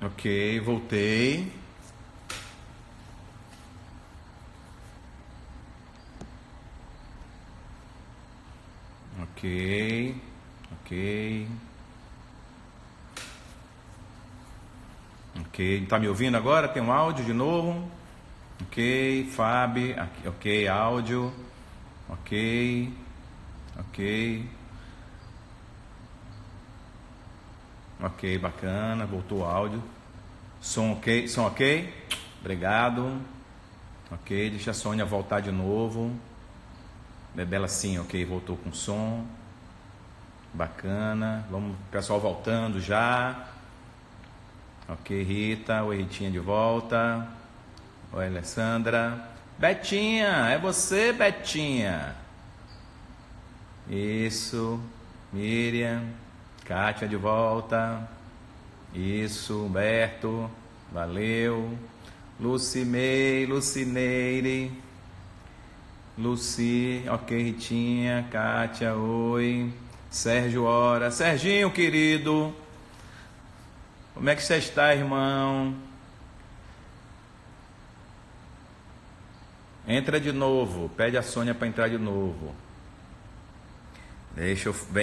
Ok, voltei. Ok, ok. Ok, tá me ouvindo agora? Tem um áudio de novo? Ok, Fábio, ok, áudio. Ok, ok. Ok, bacana, voltou o áudio. Som ok? Obrigado. Ok, deixa a Sônia voltar de novo. Bebela sim, ok, voltou com som. Bacana. Vamos, pessoal voltando já. Ok, Rita. Oi, Ritinha de volta. Oi, Alessandra. Betinha, é você, Betinha. Isso. Miriam. Kátia de volta. Isso, Humberto. Valeu. Lucimei, Lucineire. Luci, ok, Ritinha, Kátia, oi. Sérgio Ora. Serginho, querido. Como é que você está, irmão? Entra de novo. Pede a Sônia para entrar de novo.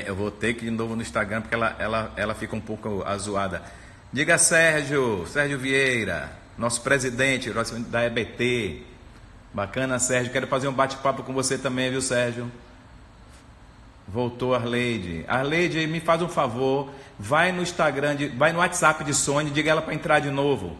Eu vou ter que ir de novo no Instagram porque ela fica um pouco azoada. Diga Sérgio Vieira, nosso presidente da EBT. Bacana, Sérgio. Quero fazer um bate-papo com você também, viu, Sérgio? Voltou Arleide. Arleide, me faz um favor. Vai no Instagram, vai no WhatsApp de Sônia e diga ela para entrar de novo.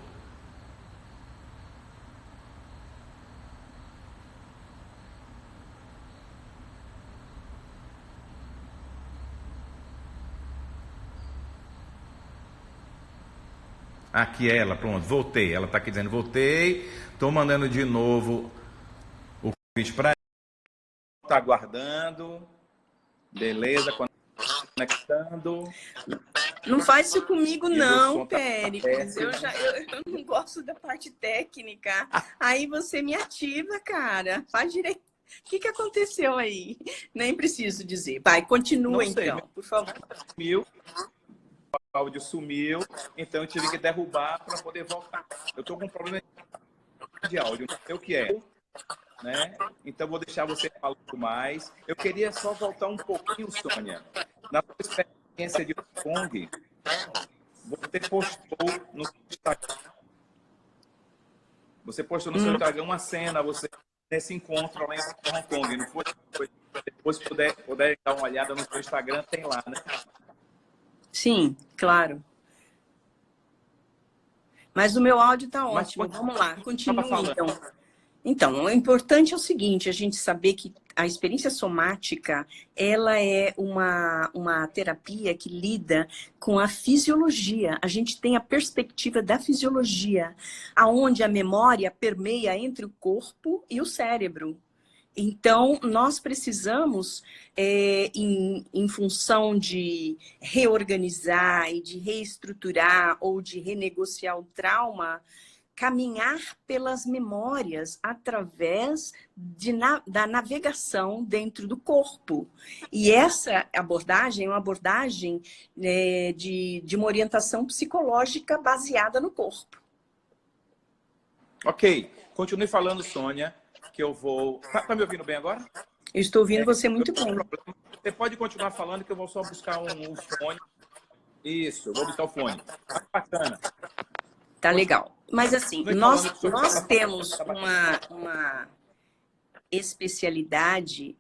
Aqui é ela, pronto, voltei. Ela está aqui dizendo, voltei. Estou mandando de novo o convite para ela. Está aguardando. Beleza, conectando. Não faz isso comigo E o meu não, som está Péricles. péssimo. Eu não gosto da parte técnica. Aí você me ativa, cara. Faz direito. O que aconteceu aí? Nem preciso dizer. Vai, Não continua sei, meu então, por favor. sumiu, o áudio sumiu, então eu tive que derrubar para poder voltar. Eu estou com um problema de áudio, não sei o que é, né? Então vou deixar você falando mais. Eu queria só voltar um pouquinho, Sônia. Na sua experiência de Hong Kong, você postou no seu Instagram, uma cena, você nesse encontro lá em Hong Kong, não foi? Depois puder dar uma olhada no seu Instagram, tem lá, né? Sim, claro. Mas o meu áudio está Mas ótimo. Vamos lá, estava continue falando. então. Então, o importante é o seguinte, a gente saber que a experiência somática, ela é uma terapia que lida com a fisiologia. A gente tem a perspectiva da fisiologia, aonde a memória permeia entre o corpo e o cérebro. Então, nós precisamos, em função de reorganizar e de reestruturar ou de renegociar o trauma, caminhar pelas memórias através da navegação dentro do corpo. E essa abordagem é uma abordagem de uma orientação psicológica baseada no corpo. Ok, continue falando, Sônia, que eu vou... Tá me ouvindo bem agora? Eu estou ouvindo você muito bem. Você pode continuar falando que eu vou só buscar um fone. Isso, eu vou buscar o fone. Bacana. Tá legal. Mas assim, Continue falando sobre o que nós estava temos falando. uma especialidade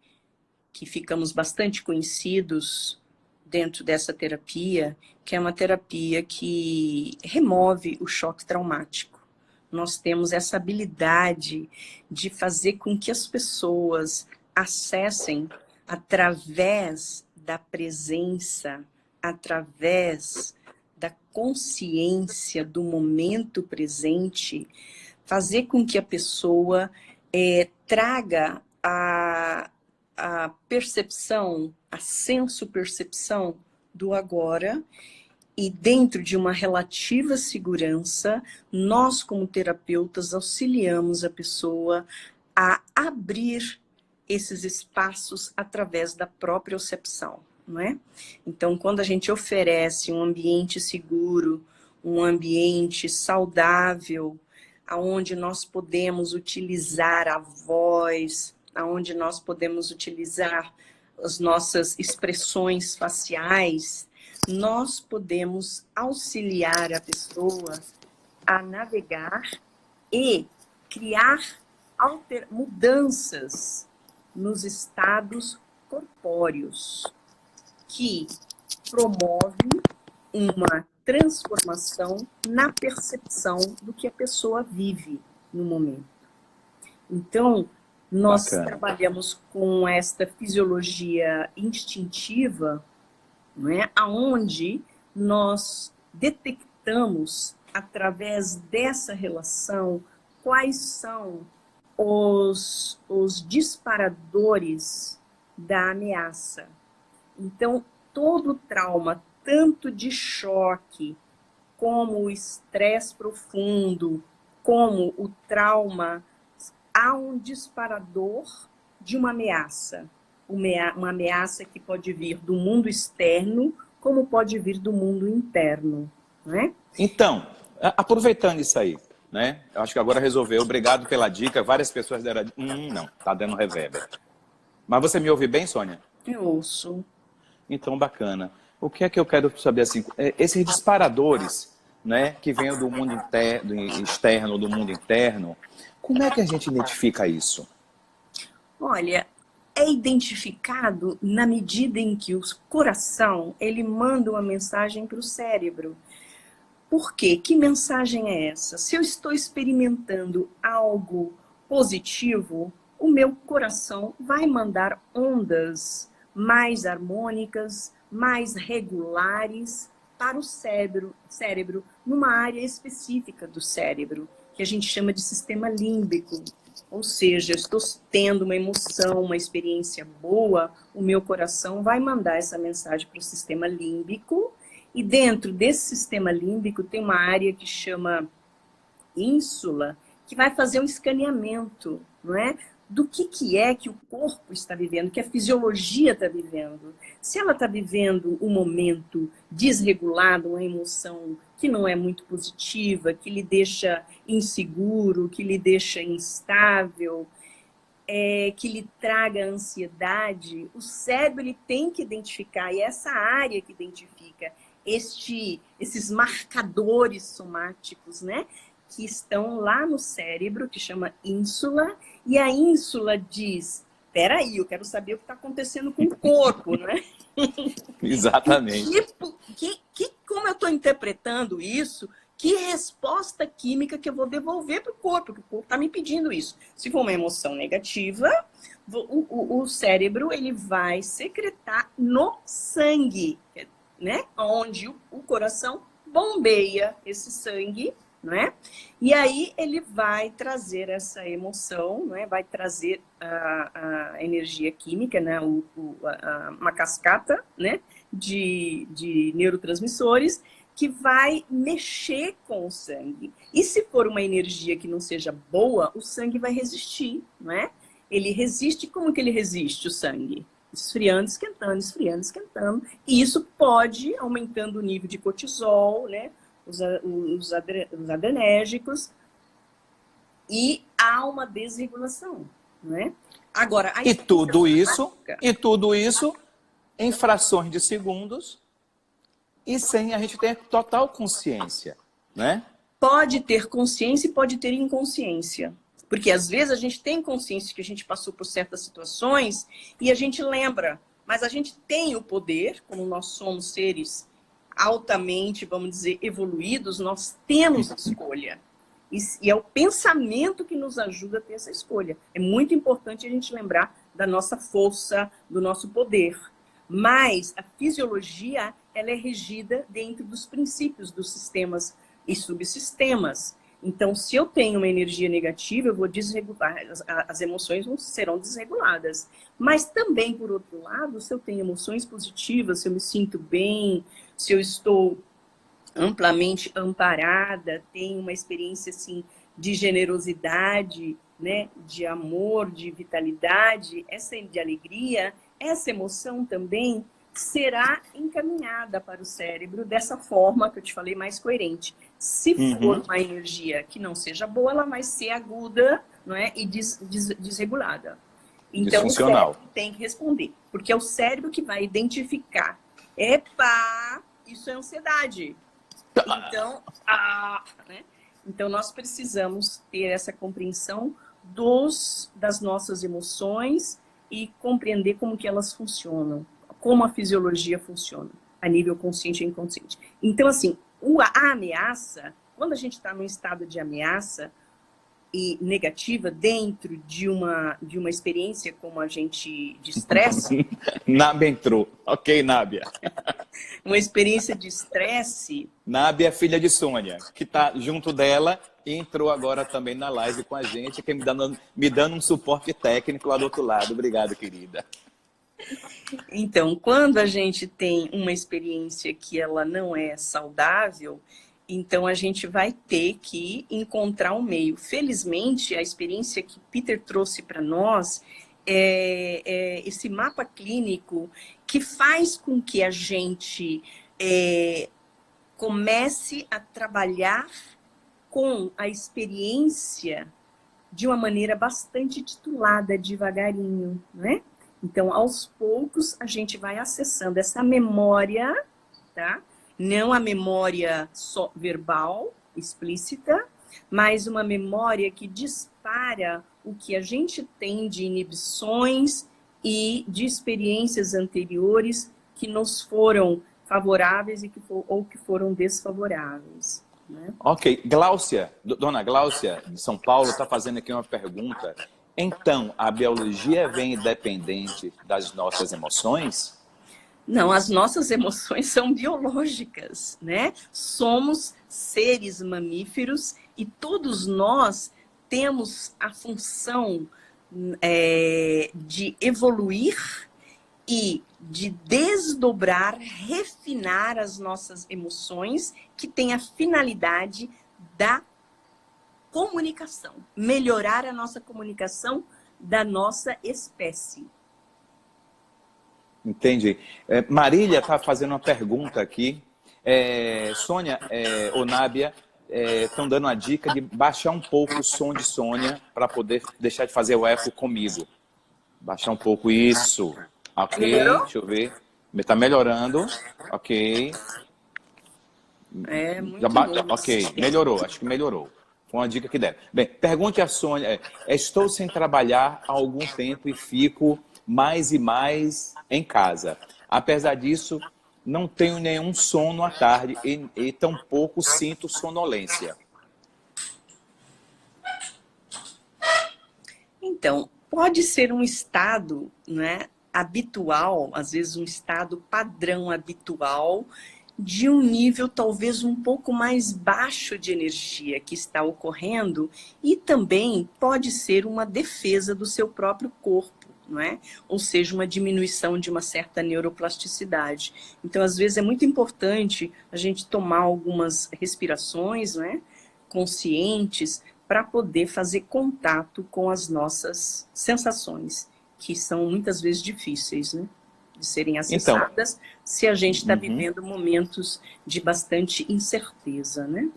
que ficamos bastante conhecidos dentro dessa terapia, que é uma terapia que remove o choque traumático. Nós temos essa habilidade de fazer com que as pessoas acessem através da presença, através da consciência do momento presente, fazer com que a pessoa traga a percepção, a senso-percepção do agora, e dentro de uma relativa segurança, nós como terapeutas auxiliamos a pessoa a abrir esses espaços através da própria percepção, não é? Então, quando a gente oferece um ambiente seguro, um ambiente saudável, aonde nós podemos utilizar a voz, aonde nós podemos utilizar as nossas expressões faciais, nós podemos auxiliar a pessoa a navegar e criar mudanças nos estados corpóreos, que promove uma transformação na percepção do que a pessoa vive no momento. Então, nós trabalhamos com esta fisiologia instintiva, não é? Onde nós detectamos, através dessa relação, quais são os disparadores da ameaça. Então, todo trauma, tanto de choque, como o estresse profundo, como o trauma, há um disparador de uma ameaça. Uma ameaça que pode vir do mundo externo, como pode vir do mundo interno, né? Então, aproveitando isso aí, né? Eu acho que agora resolveu. Obrigado pela dica. Várias pessoas deram... não, tá dando reverb. Mas você me ouve bem, Sônia? Eu ouço. Então, bacana. O que é que eu quero saber, assim, esses disparadores, né, que vêm do mundo externo, do mundo interno, como é que a gente identifica isso? Olha, é identificado na medida em que o coração, ele manda uma mensagem para o cérebro. Por quê? Que mensagem é essa? Se eu estou experimentando algo positivo, o meu coração vai mandar ondas mais harmônicas, mais regulares para o cérebro, numa área específica do cérebro, que a gente chama de sistema límbico. Ou seja, eu estou tendo uma emoção, uma experiência boa, o meu coração vai mandar essa mensagem para o sistema límbico, e dentro desse sistema límbico tem uma área que chama ínsula, que vai fazer um escaneamento, não é? Do que é que o corpo está vivendo, que a fisiologia está vivendo. Se ela está vivendo um momento desregulado, uma emoção que não é muito positiva, que lhe deixa inseguro, que lhe deixa instável, que lhe traga ansiedade, o cérebro ele tem que identificar, e é essa área que identifica esses marcadores somáticos, né? Que estão lá no cérebro, que chama ínsula, e a ínsula diz, peraí, eu quero saber o que está acontecendo com o corpo, né? Exatamente. Como eu estou interpretando isso, que resposta química que eu vou devolver para o corpo, porque o corpo está me pedindo isso. Se for uma emoção negativa, o cérebro ele vai secretar no sangue, né? Onde o coração bombeia esse sangue, né? E aí ele vai trazer essa emoção, né? Vai trazer a energia química, né? Uma cascata, né? de neurotransmissores que vai mexer com o sangue. E se for uma energia que não seja boa, o sangue vai resistir, né? Ele resiste, como que ele resiste, o sangue? Esfriando, esquentando. E isso pode, aumentando o nível de cortisol, né? Os adrenérgicos, e há uma desregulação, né? Agora, e tudo isso em frações de segundos e sem a gente ter total consciência, né? Pode ter consciência e pode ter inconsciência. Porque às vezes a gente tem consciência que a gente passou por certas situações e a gente lembra, mas a gente tem o poder, como nós somos seres altamente, vamos dizer, evoluídos, nós temos a escolha. E é o pensamento que nos ajuda a ter essa escolha. É muito importante a gente lembrar da nossa força, do nosso poder. Mas a fisiologia, ela é regida dentro dos princípios dos sistemas e subsistemas. Então, se eu tenho uma energia negativa, eu vou desregular, as emoções serão desreguladas. Mas também, por outro lado, se eu tenho emoções positivas, se eu me sinto bem, se eu estou amplamente amparada, tenho uma experiência assim, de generosidade, né, de amor, de vitalidade, de alegria, essa emoção também será encaminhada para o cérebro dessa forma que eu te falei, mais coerente. Se for uma energia que não seja boa, ela vai ser aguda, não é? E desregulada. Então, o cérebro tem que responder, porque é o cérebro que vai identificar. Epa, isso é ansiedade. Então, né? Então, nós precisamos ter essa compreensão das nossas emoções e compreender como que elas funcionam, como a fisiologia funciona, a nível consciente e inconsciente. Então, assim, a ameaça, quando a gente está num estado de ameaça e negativa dentro de uma experiência como a gente de estresse... Nábia entrou. Ok, Nábia. Uma experiência de estresse... Nábia é filha de Sônia, que está junto dela e entrou agora também na live com a gente, que me dando um suporte técnico lá do outro lado. Obrigado, querida. Então, quando a gente tem uma experiência que ela não é saudável, então a gente vai ter que encontrar um meio. Felizmente, a experiência que Peter trouxe para nós é esse mapa clínico que faz com que a gente comece a trabalhar com a experiência de uma maneira bastante titulada, devagarinho, né? Então, aos poucos, a gente vai acessando essa memória, tá? Não a memória só verbal, explícita, mas uma memória que dispara o que a gente tem de inibições e de experiências anteriores que nos foram favoráveis ou que foram desfavoráveis. Né? Ok. Gláucia, dona Gláucia, de São Paulo, está fazendo aqui uma pergunta. Então, a biologia vem independente das nossas emoções? Não, as nossas emoções são biológicas, né? Somos seres mamíferos e todos nós temos a função de evoluir e de desdobrar, refinar as nossas emoções, que tem a finalidade da comunicação, melhorar a nossa comunicação da nossa espécie. Entendi. Marília está fazendo uma pergunta aqui. Sônia ou Nábia estão dando a dica de baixar um pouco o som de Sônia para poder deixar de fazer o eco comigo. Baixar um pouco isso. Ok, Melhorou? deixa eu ver. Está melhorando. Ok. Muito bom. Ok, melhorou, acho que melhorou. Foi uma dica que deram. Bem, pergunte a Sônia. Estou sem trabalhar há algum tempo e fico mais e mais em casa. Apesar disso, não tenho nenhum sono à tarde e tampouco sinto sonolência. Então, pode ser um estado, né, habitual, às vezes um estado padrão habitual, de um nível talvez um pouco mais baixo de energia que está ocorrendo, e também pode ser uma defesa do seu próprio corpo, não é? Ou seja, uma diminuição de uma certa neuroplasticidade. Então, às vezes, é muito importante a gente tomar algumas respirações, não é? Conscientes, para poder fazer contato com as nossas sensações, que são muitas vezes difíceis, né? De serem acessadas, se a gente está vivendo momentos de bastante incerteza, né?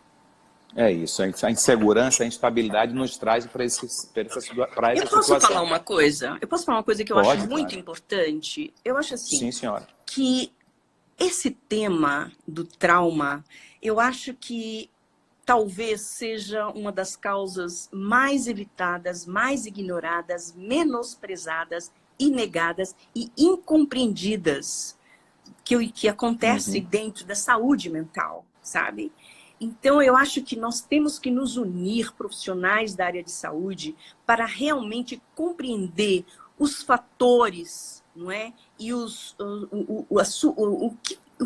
É isso, a insegurança, a instabilidade nos traz para essa situação. Eu posso falar uma coisa? Eu posso falar uma coisa que eu acho muito importante? Eu acho assim, sim, senhora, que esse tema do trauma, eu acho que talvez seja uma das causas mais evitadas, mais ignoradas, menosprezadas e negadas e incompreendidas que acontece dentro da saúde mental, sabe? Então, eu acho que nós temos que nos unir, profissionais da área de saúde, para realmente compreender os fatores, não é? E o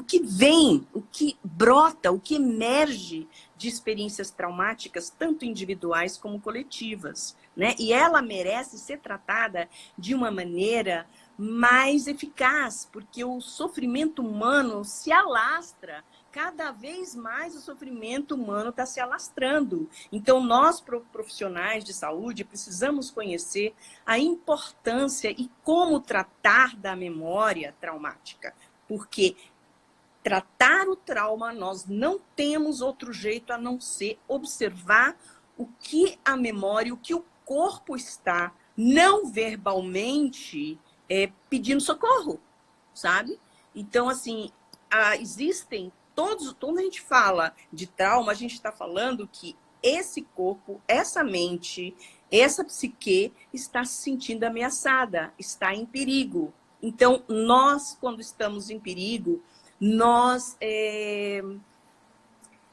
que vem, o que brota, o que emerge de experiências traumáticas, tanto individuais como coletivas, né? E ela merece ser tratada de uma maneira mais eficaz, porque o sofrimento humano se alastra. Cada vez mais o sofrimento humano está se alastrando. Então, nós, profissionais de saúde, precisamos conhecer a importância e como tratar da memória traumática. porque tratar o trauma, nós não temos outro jeito a não ser observar o que a memória, o que o corpo está, não verbalmente, pedindo socorro, sabe? Então, assim, existem todos, quando a gente fala de trauma, a gente está falando que esse corpo, essa mente, essa psique está se sentindo ameaçada, está em perigo. Então, nós, quando estamos em perigo, nós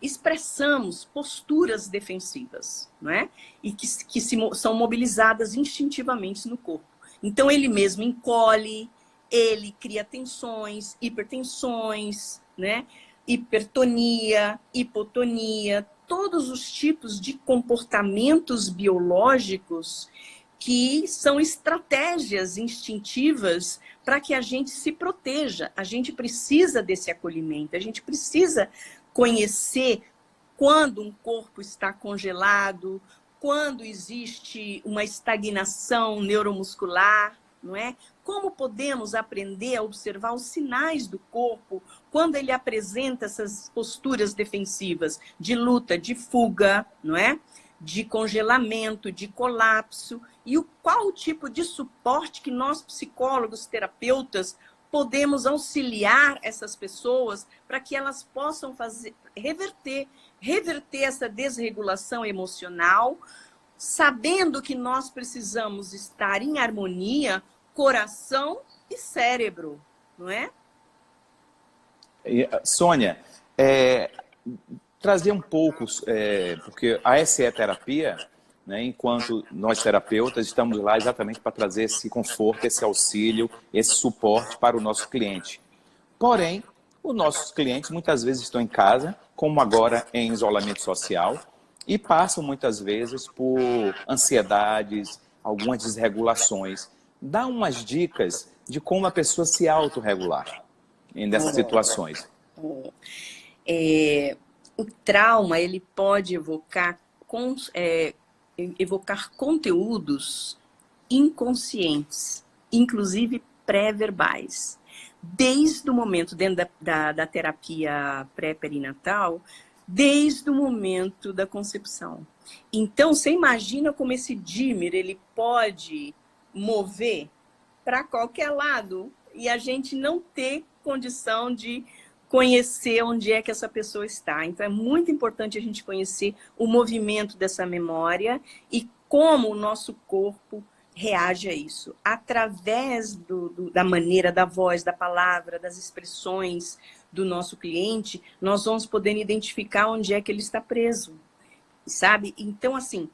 expressamos posturas defensivas, não é? E que são mobilizadas instintivamente no corpo. Então, ele mesmo encolhe, ele cria tensões, hipertensões, né? Hipertonia, hipotonia, todos os tipos de comportamentos biológicos que são estratégias instintivas para que a gente se proteja. A gente precisa desse acolhimento, a gente precisa conhecer quando um corpo está congelado, quando existe uma estagnação neuromuscular, não é? Como podemos aprender a observar os sinais do corpo quando ele apresenta essas posturas defensivas de luta, de fuga, não é? De congelamento, de colapso, e qual o tipo de suporte que nós, psicólogos, terapeutas, podemos auxiliar essas pessoas para que elas possam reverter essa desregulação emocional, sabendo que nós precisamos estar em harmonia, coração e cérebro, não é? Sônia, trazer um pouco, porque a SE Terapia, né, enquanto nós terapeutas, estamos lá exatamente para trazer esse conforto, esse auxílio, esse suporte para o nosso cliente. Porém, os nossos clientes muitas vezes estão em casa, como agora em isolamento social, e passam muitas vezes por ansiedades, algumas desregulações. Dá umas dicas de como a pessoa se autorregular nessas situações. O trauma, ele pode evocar conteúdos inconscientes, inclusive pré-verbais. Desde o momento, dentro da terapia pré-perinatal, desde o momento da concepção. Então, você imagina como esse dímer, ele pode mover para qualquer lado e a gente não ter condição de conhecer onde é que essa pessoa está. Então, é muito importante a gente conhecer o movimento dessa memória e como o nosso corpo reage a isso. Através da maneira, da voz, da palavra, das expressões do nosso cliente, nós vamos poder identificar onde é que ele está preso, sabe? Então, assim,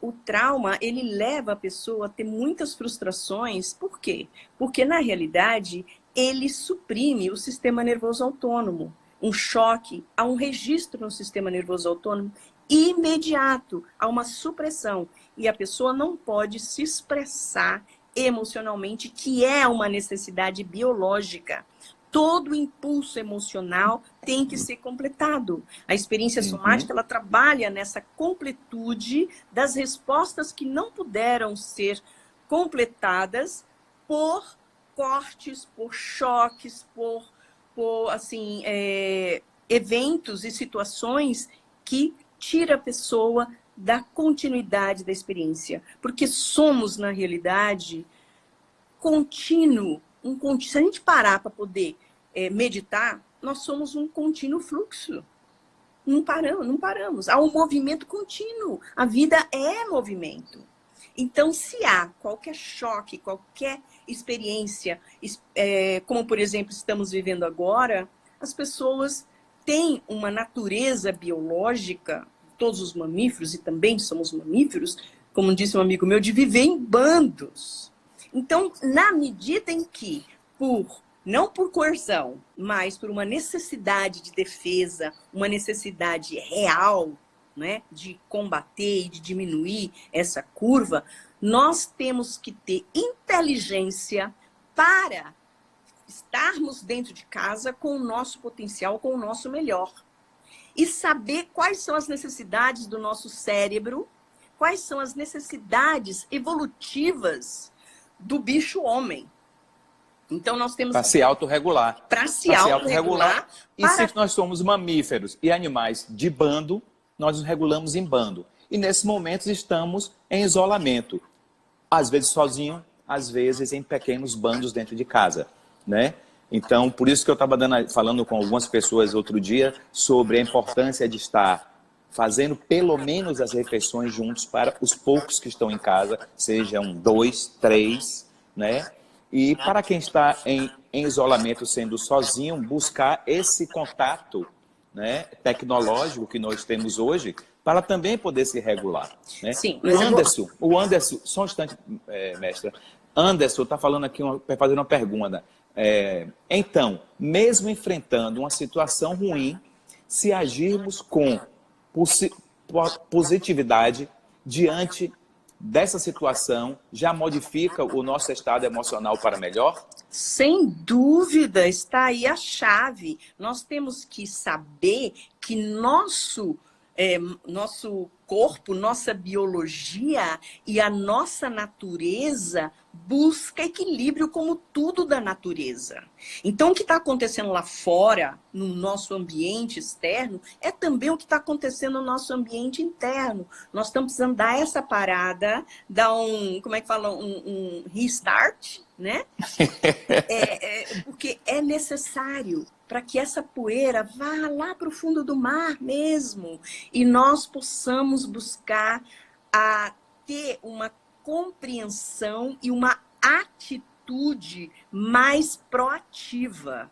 o trauma, ele leva a pessoa a ter muitas frustrações. Por quê? Porque, na realidade, ele suprime o sistema nervoso autônomo. Um choque, há um registro no sistema nervoso autônomo imediato, há uma supressão. E a pessoa não pode se expressar emocionalmente, que é uma necessidade biológica. Todo impulso emocional tem que ser completado. A experiência somática, ela trabalha nessa completude das respostas que não puderam ser completadas por cortes, por choques, por assim, eventos e situações que tira a pessoa da continuidade da experiência. Porque somos, na realidade, contínuo. Se a gente parar para poder meditar, nós somos um contínuo fluxo. Não paramos. Há um movimento contínuo. A vida é movimento. Então, se há qualquer choque, qualquer experiência, como, por exemplo, estamos vivendo agora, as pessoas têm uma natureza biológica, todos os mamíferos, e também somos mamíferos, como disse um amigo meu, de viver em bandos. Então, na medida em que, não por coerção, mas por uma necessidade de defesa, uma necessidade real, né, de combater e de diminuir essa curva, nós temos que ter inteligência para estarmos dentro de casa com o nosso potencial, com o nosso melhor. E saber quais são as necessidades do nosso cérebro, quais são as necessidades evolutivas do bicho homem. Então, nós temos para se autorregular. Para se autorregular. E se nós somos mamíferos e animais de bando, nós nos regulamos em bando. E nesses momentos estamos em isolamento. Às vezes sozinho, às vezes em pequenos bandos dentro de casa, né? Então, por isso que eu estava falando com algumas pessoas outro dia sobre a importância de estar fazendo pelo menos as refeições juntos para os poucos que estão em casa, sejam 2, 3, né? E para quem está em isolamento, sendo sozinho, buscar esse contato, né, tecnológico que nós temos hoje, para também poder se regular, né? Sim, o Anderson, só um instante, mestra. Anderson está falando aqui, fazendo uma pergunta. Então, mesmo enfrentando uma situação ruim, se agirmos com positividade diante dessa situação, já modifica o nosso estado emocional para melhor? Sem dúvida, está aí a chave. Nós temos que saber que nosso corpo, nossa biologia e a nossa natureza busca equilíbrio como tudo da natureza. Então, o que está acontecendo lá fora, no nosso ambiente externo, é também o que está acontecendo no nosso ambiente interno. Nós estamos precisando dar essa parada, dar como é que fala? Um restart, né? Porque é necessário para que essa poeira vá lá para o fundo do mar mesmo e nós possamos buscar a ter uma compreensão e uma atitude mais proativa.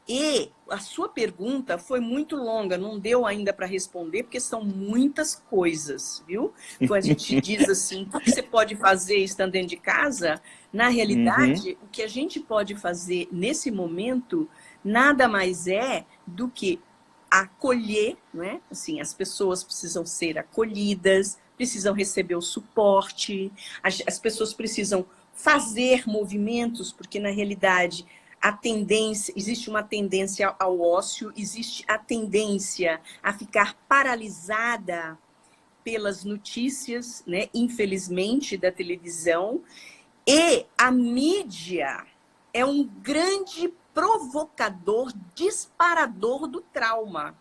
E a sua pergunta foi muito longa, não deu ainda para responder, porque são muitas coisas, viu? Quando a gente diz assim, o que você pode fazer estando dentro de casa, na realidade, o que a gente pode fazer nesse momento nada mais é do que acolher, não é? Assim, as pessoas precisam ser acolhidas, precisam receber o suporte, as pessoas precisam fazer movimentos, porque na realidade existe uma tendência ao ócio, existe a tendência a ficar paralisada pelas notícias, né, infelizmente, da televisão, e a mídia é um grande provocador, disparador do trauma.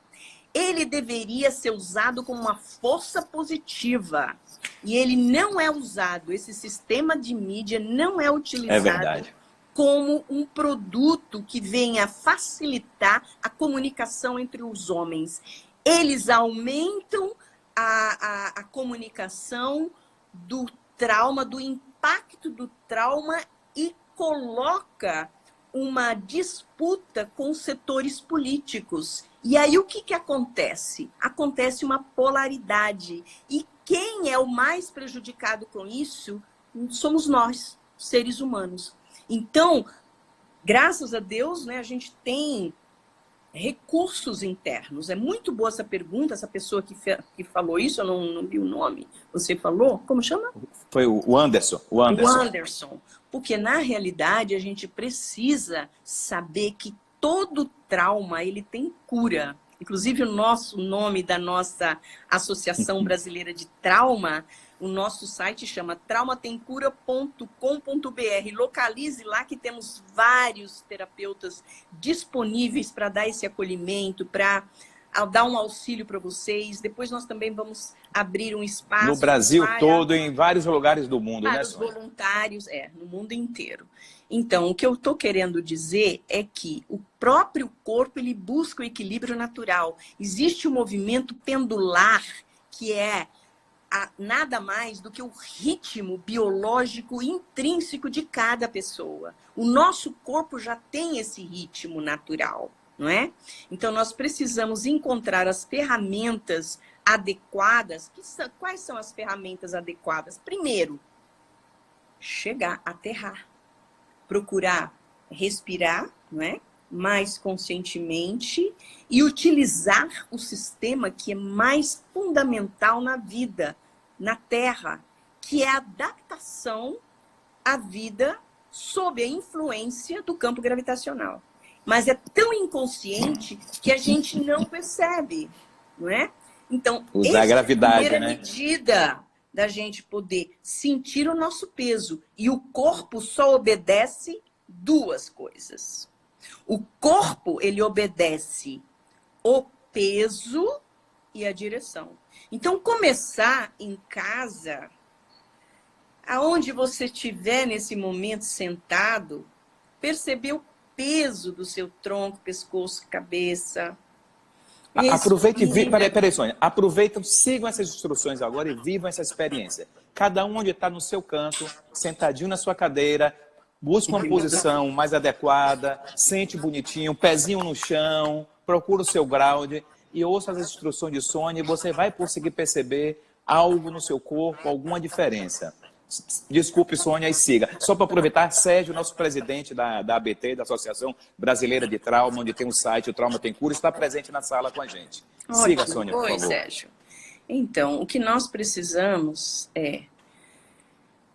Ele deveria ser usado como uma força positiva. E ele não é usado, esse sistema de mídia não é utilizado como um produto que venha facilitar a comunicação entre os homens. Eles aumentam a comunicação do trauma, do impacto do trauma e coloca uma disputa com setores políticos. E aí o que acontece? Acontece uma polaridade. E quem é o mais prejudicado com isso somos nós, seres humanos. Então, graças a Deus, né, a gente tem recursos internos. É muito boa essa pergunta, essa pessoa que falou isso, eu não vi o nome. Você falou? Como chama? Foi o Anderson. O Anderson. Porque, na realidade, a gente precisa saber que todo trauma, ele tem cura. Inclusive, o nome da nossa Associação Brasileira de Trauma, o nosso site chama traumatemcura.com.br. Localize lá que temos vários terapeutas disponíveis para dar esse acolhimento, para dar um auxílio para vocês. Depois nós também vamos abrir um espaço... No Brasil todo, em vários lugares do mundo, para né, os voluntários, no mundo inteiro. Então, o que eu estou querendo dizer é que o próprio corpo, ele busca o equilíbrio natural. Existe um movimento pendular, que é nada mais do que o ritmo biológico intrínseco de cada pessoa. O nosso corpo já tem esse ritmo natural, não é? Então, nós precisamos encontrar as ferramentas adequadas. Quais são as ferramentas adequadas? Primeiro, chegar, aterrar. Procurar respirar, não é? Mais conscientemente e utilizar o sistema que é mais fundamental na vida, na Terra, que é a adaptação à vida sob a influência do campo gravitacional. Mas é tão inconsciente que a gente não percebe, não é? Então, usar a gravidade, é a primeira né? medida da gente poder sentir o nosso peso. E o corpo só obedece duas coisas. O corpo, ele obedece o peso e a direção. Então, começar em casa, aonde você estiver nesse momento sentado, perceber o peso do seu tronco, pescoço, cabeça. Aproveita e peraí, Sônia. Aproveitam, sigam essas instruções agora e vivam essa experiência. Cada um onde está no seu canto, sentadinho na sua cadeira, busca uma posição mais adequada, sente bonitinho, pezinho no chão, procura o seu ground e ouça as instruções de Sônia e você vai conseguir perceber algo no seu corpo, alguma diferença. Desculpe, Sônia, e siga. Só para aproveitar, Sérgio, nosso presidente da ABT, da Associação Brasileira de Trauma, onde tem um site, o Trauma Tem Cura, está presente na sala com a gente. Ótimo. Siga, Sônia, por Oi, favor. Sérgio. Então, o que nós precisamos é,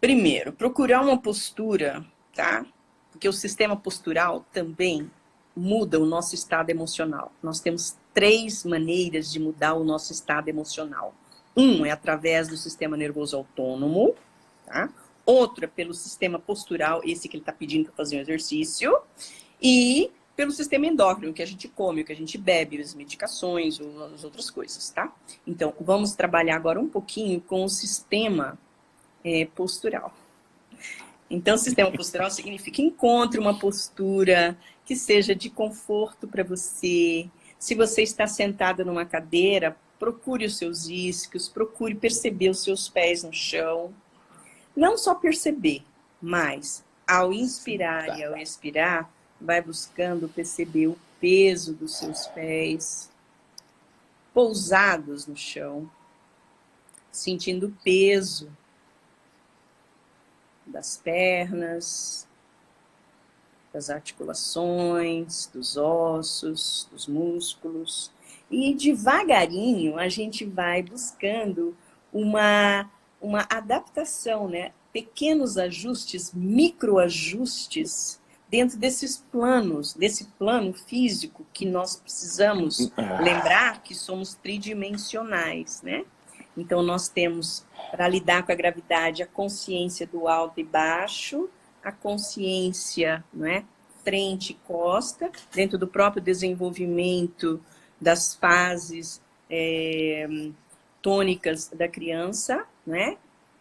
primeiro, procurar uma postura, tá? Porque o sistema postural também muda o nosso estado emocional. Nós temos 3 maneiras de mudar o nosso estado emocional. Um é através do sistema nervoso autônomo, tá? Outro é pelo sistema postural, esse que ele está pedindo para fazer um exercício, e pelo sistema endócrino, que a gente come, o que a gente bebe, as medicações, as outras coisas, tá? Então, vamos trabalhar agora um pouquinho com o sistema postural. Então, o sistema postural significa encontre uma postura que seja de conforto para você. Se você está sentado numa cadeira, procure os seus isquios, procure perceber os seus pés no chão. Não só perceber, mas ao inspirar e ao expirar, vai buscando perceber o peso dos seus pés pousados no chão, sentindo o peso das pernas, das articulações, dos ossos, dos músculos. E devagarinho a gente vai buscando uma adaptação, né? Pequenos ajustes, microajustes dentro desses planos, desse plano físico que nós precisamos lembrar que somos tridimensionais, né? Então, nós temos, para lidar com a gravidade, a consciência do alto e baixo, a consciência, não é? Frente e costa, dentro do próprio desenvolvimento das fases tônicas da criança, né?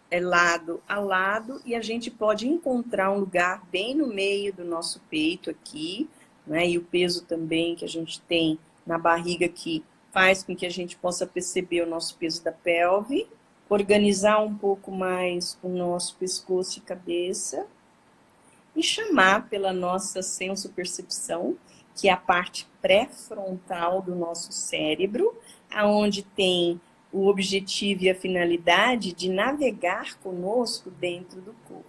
É lado a lado, e a gente pode encontrar um lugar bem no meio do nosso peito aqui, né? E o peso também que a gente tem na barriga que faz com que a gente possa perceber o nosso peso da pelve, organizar um pouco mais o nosso pescoço e cabeça e chamar pela nossa senso-percepção, que é a parte pré-frontal do nosso cérebro, aonde tem o objetivo e a finalidade de navegar conosco dentro do corpo.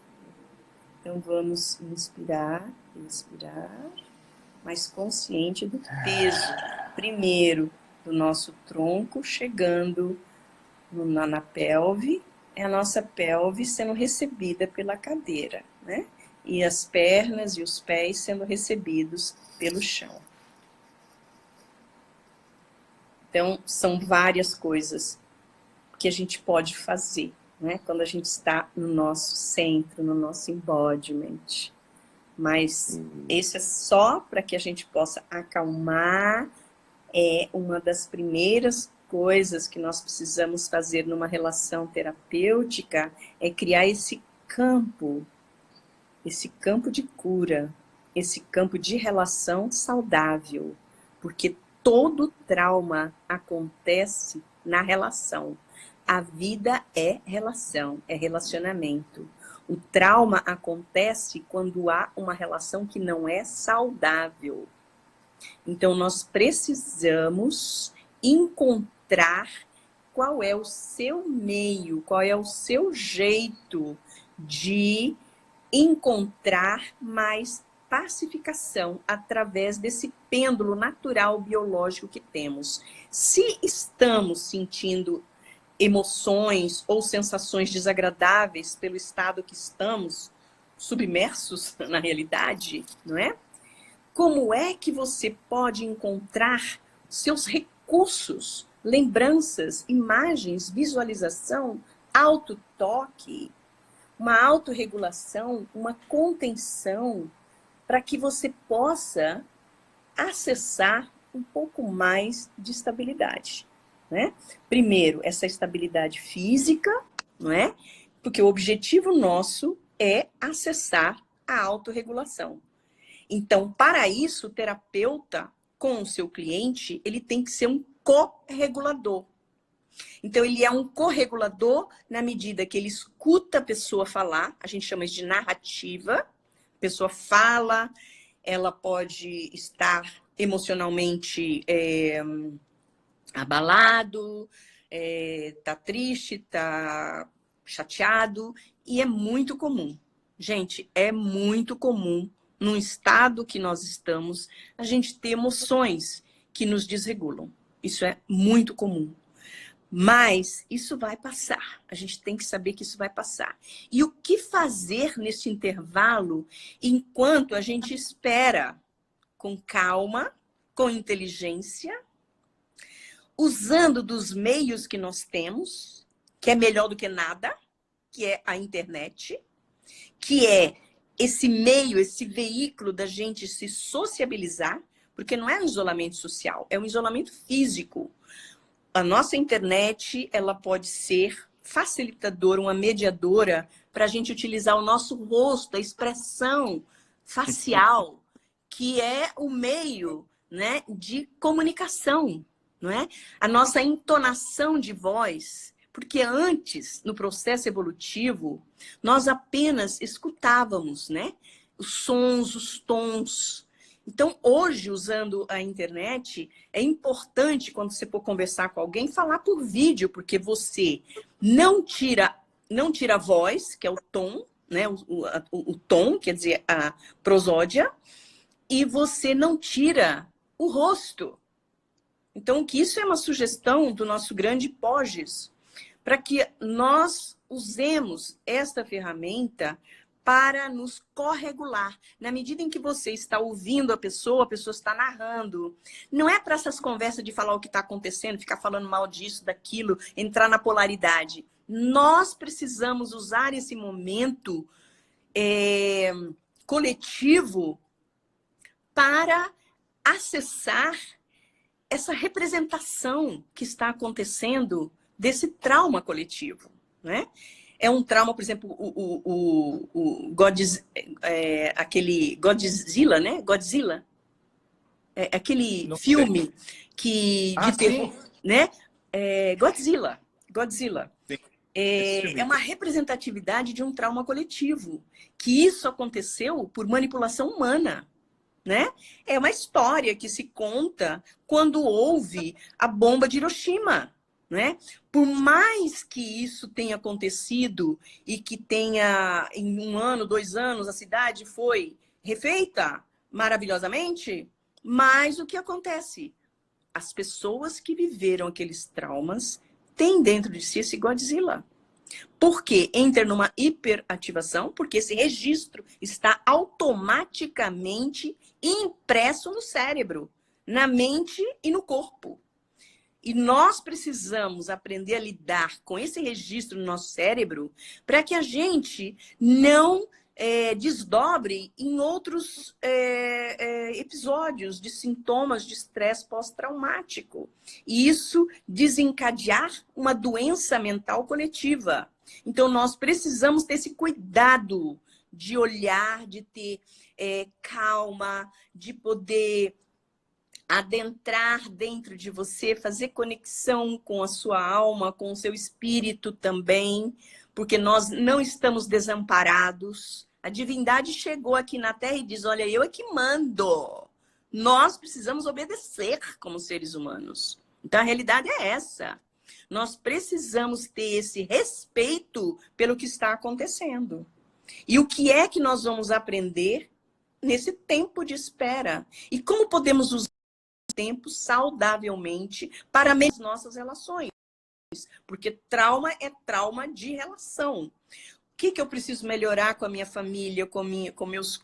Então, vamos inspirar, expirar, mas consciente do peso. Primeiro, do nosso tronco, chegando na pelve, é a nossa pelve sendo recebida pela cadeira, né? E as pernas e os pés sendo recebidos pelo chão. Então, são várias coisas que a gente pode fazer, né? Quando a gente está no nosso centro, no nosso embodiment. Mas esse é só para que a gente possa acalmar. É uma das primeiras coisas que nós precisamos fazer numa relação terapêutica, é criar esse campo de cura, esse campo de relação saudável, porque todo trauma acontece na relação. A vida é relação, é relacionamento. O trauma acontece quando há uma relação que não é saudável. Então, nós precisamos encontrar qual é o seu meio, qual é o seu jeito de encontrar mais pacificação através desse pêndulo natural biológico que temos. Se estamos sentindo emoções ou sensações desagradáveis pelo estado que estamos submersos na realidade, não é? Como é que você pode encontrar seus recursos, lembranças, imagens, visualização, autotoque, uma autorregulação, uma contenção, para que você possa acessar um pouco mais de estabilidade, né? Primeiro, essa estabilidade física, não é? Porque o objetivo nosso é acessar a autorregulação. Então, para isso, o terapeuta com o seu cliente, ele tem que ser um corregulador. Então, ele é um corregulador na medida que ele escuta a pessoa falar, a gente chama isso de narrativa. A pessoa fala, ela pode estar emocionalmente abalado, tá triste, tá chateado, e é muito comum. Gente, é muito comum, num estado que nós estamos, a gente ter emoções que nos desregulam. Isso é muito comum. Mas isso vai passar. A gente tem que saber que isso vai passar. E o que fazer nesse intervalo enquanto a gente espera com calma, com inteligência, usando dos meios que nós temos, que é melhor do que nada, que é a internet, que é esse meio, esse veículo da gente se sociabilizar, porque não é um isolamento social, é um isolamento físico. A nossa internet, ela pode ser facilitadora, uma mediadora para a gente utilizar o nosso rosto, a expressão facial, que é o meio, né, de comunicação, não é? A nossa entonação de voz, porque antes, no processo evolutivo, nós apenas escutávamos, né, os sons, os tons. Então, hoje, usando a internet, é importante, quando você for conversar com alguém, falar por vídeo, porque você não tira a voz, que é o tom, né? O tom, quer dizer, a prosódia, e você não tira o rosto. Então, que isso é uma sugestão do nosso grande Hipógenes, para que nós usemos esta ferramenta para nos corregular. Na medida em que você está ouvindo a pessoa está narrando. Não é para essas conversas de falar o que está acontecendo, ficar falando mal disso, daquilo, entrar na polaridade. Nós precisamos usar esse momento coletivo para acessar essa representação que está acontecendo desse trauma coletivo, né? É um trauma, por exemplo, aquele Godzilla, né? Godzilla. É aquele Não filme que, de terror, sim. né? Godzilla. Sim. É uma representatividade de um trauma coletivo. Que isso aconteceu por manipulação humana, né? É uma história que se conta quando houve a bomba de Hiroshima. Né? Por mais que isso tenha acontecido e que tenha, em 1 ano, 2 anos, a cidade foi refeita maravilhosamente, mas o que acontece? As pessoas que viveram aqueles traumas têm dentro de si esse Godzilla. Por quê? Entra numa hiperativação, porque esse registro está automaticamente impresso no cérebro, na mente e no corpo. E nós precisamos aprender a lidar com esse registro no nosso cérebro para que a gente não desdobre em outros episódios de sintomas de estresse pós-traumático. E isso desencadear uma doença mental coletiva. Então, nós precisamos ter esse cuidado de olhar, de ter calma, de poder adentrar dentro de você, fazer conexão com a sua alma, com o seu espírito também, porque nós não estamos desamparados. A divindade chegou aqui na Terra e diz, olha, eu é que mando. Nós precisamos obedecer como seres humanos. Então, a realidade é essa. Nós precisamos ter esse respeito pelo que está acontecendo. E o que é que nós vamos aprender nesse tempo de espera? E como podemos usar tempo saudavelmente para as nossas relações. Porque trauma é trauma de relação. O que eu preciso melhorar com a minha família,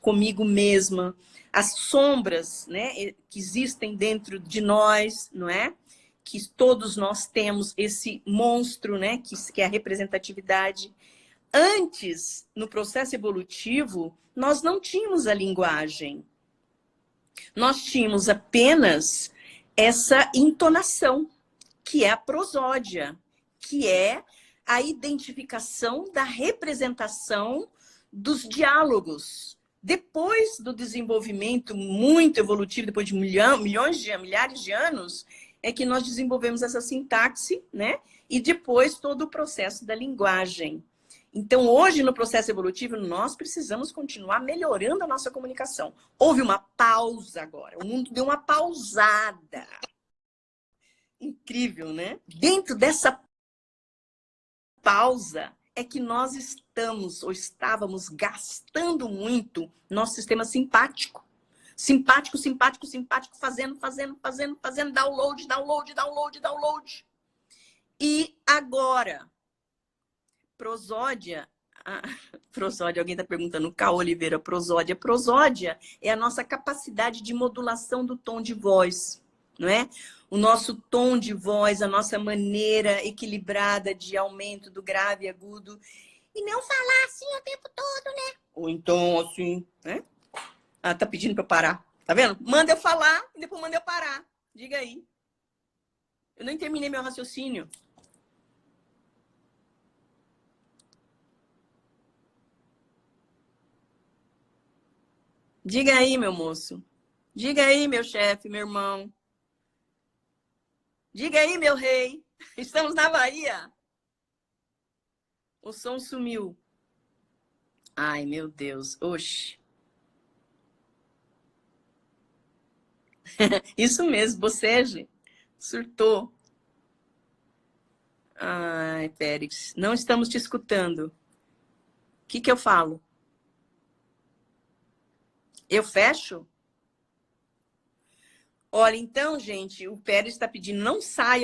comigo mesma? As sombras, né, que existem dentro de nós, não é? Que todos nós temos esse monstro, né, que é a representatividade. Antes, no processo evolutivo, nós não tínhamos a linguagem. Nós tínhamos apenas essa entonação, que é a prosódia, que é a identificação da representação dos diálogos. Depois do desenvolvimento muito evolutivo, depois de milhares de anos, é que nós desenvolvemos essa sintaxe, né? E depois todo o processo da linguagem. Então, hoje, no processo evolutivo, nós precisamos continuar melhorando a nossa comunicação. Houve uma pausa agora. O mundo deu uma pausada. Incrível, né? Dentro dessa pausa é que nós estamos, ou estávamos, gastando muito nosso sistema simpático. Simpático, fazendo, download. E agora... Prosódia, alguém está perguntando, Cá Oliveira, prosódia. Prosódia é a nossa capacidade de modulação do tom de voz, não é? O nosso tom de voz, a nossa maneira equilibrada de aumento do grave e agudo. E não falar assim o tempo todo, né? Ou então assim, né? Ah, tá pedindo para eu parar. Tá vendo? Manda eu falar e depois manda eu parar. Diga aí. Eu nem terminei meu raciocínio. Diga aí, meu moço. Diga aí, meu chefe, meu irmão. Diga aí, meu rei. Estamos na Bahia. O som sumiu. Ai, meu Deus. Oxi. Isso mesmo, boceje. Surtou. Ai, Périx, não estamos te escutando. O que eu falo? Eu fecho? Olha, então, gente, o Pérez está pedindo, não saia